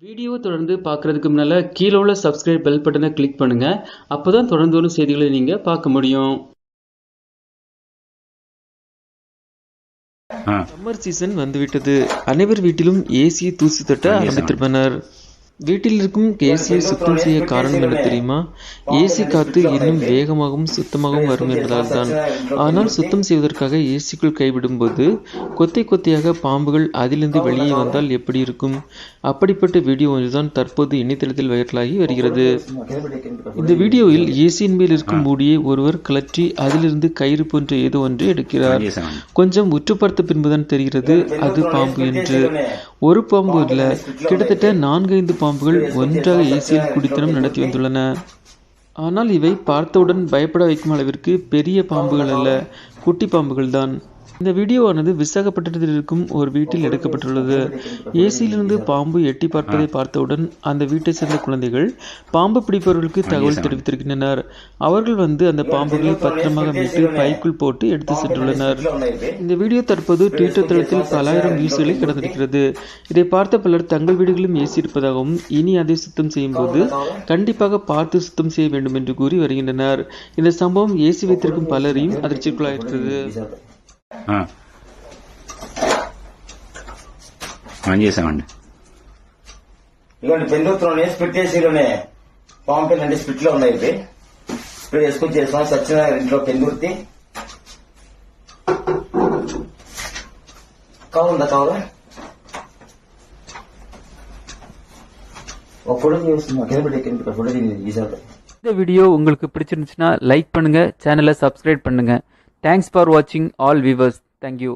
வீடியோவை தொடர்ந்து பார்க்குறதுக்கு முன்னால் கீழே உள்ள சப்ஸ்கிரைப் பெல் பட்டனை கிளிக் பண்ணுங்கள். அப்போ தான் தொடர்ந்து வரும் செய்திகளை நீங்கள் பார்க்க முடியும். சம்மர் சீசன் வந்துவிட்டது. அனைவர் வீட்டிலும் ஏசியை தூசி தட்ட ஆரம்பித்திருப்பனர். வீட்டில் இருக்கும் ஏசியை சுத்தம் செய்ய காரணம் என்ன தெரியுமா? ஏசி காத்து இன்னும் வேகமாகவும் சுத்தமாகவும் வரும் என்பதால் தான். ஆனால் சுத்தம் செய்வதற்காக ஏசிக்குள் கைவிடும்போது கொத்தை கொத்தையாக பாம்புகள் அதிலிருந்து வெளியே வந்தால் எப்படி இருக்கும்? அப்படிப்பட்ட வீடியோ ஒன்றுதான் தற்போது இணையதளத்தில் வைரலாகி வருகிறது. இந்த வீடியோவில் ஏசியின் மேல் இருக்கும் மூடியை ஒருவர் கலற்றி அதிலிருந்து கயிறு போன்ற ஏதோ ஒன்று எடுக்கிறார். கொஞ்சம் உற்று பார்த்த பின்புதான் தெரிகிறது அது பாம்பு என்று. ஒரு பாம்பு இல்ல, கிட்டத்தட்ட 4-5 பாம்புகள் ஒன்றாக ஏசியில் குடித்தனம் நடத்தி வந்துள்ளன. ஆனால் இவை பார்த்தவுடன் பயப்பட வைக்கும் அளவிற்கு பெரிய பாம்புகள் அல்ல, குட்டி பாம்புகள் தான். இந்த வீடியோவானது விசாகப்பட்டினத்தில் இருக்கும் ஒரு வீட்டில் எடுக்கப்பட்டுள்ளது. ஏசியிலிருந்து பாம்பு எட்டி பார்ப்பதை பார்த்தவுடன் அந்த வீட்டை சேர்ந்த குழந்தைகள் பாம்பு பிடிப்பவர்களுக்கு தகவல் தெரிவித்திருக்கின்றனர். அவர்கள் வந்து அந்த பாம்புகளை பத்திரமாக மீட்டு பைக்குள் போட்டு எடுத்து சென்றுள்ளனர். இந்த வீடியோ தற்போது ட்விட்டர் தளத்தில் பல ஆயிரம் வியூஸ்களை கடந்திருக்கிறது. இதை பார்த்த பலர் தங்கள் வீடுகளிலும் ஏசி இருப்பதாகவும் இனி அதை சுத்தம் செய்யும் போது கண்டிப்பாக பார்த்து சுத்தம் செய்ய வேண்டும் என்று கூறி வருகின்றனர். இந்த சம்பவம் ஏசி வைத்திருக்கும் பலரையும் அதிர்ச்சிக்குள்ளாயிருக்கிறது. చేసామండి. ఇదిగోండి పెందులోనే స్ప్లిట్ ఏసీలోనే పాంపిల్ అంటే స్ప్లిట్ లో ఉన్నాయి. ఇవి ఇప్పుడు వేసుకొని చేస్తాం. సచ్చిన ఇంట్లో పెందుర్తి కావాలందా కావాలా ఒక ఫోటో చూస్తున్నా కింద ఫోటో తీసారు. இந்த வீடியோ உங்களுக்கு பிடிச்சிருந்துச்சுன்னா லைக் பண்ணுங்க, சேனலை சப்ஸ்கிரைப் பண்ணுங்க. தேங்க்ஸ் ஃபார் வாட்சிங் ஆல் வியூவர்ஸ். தேங்க்யூ.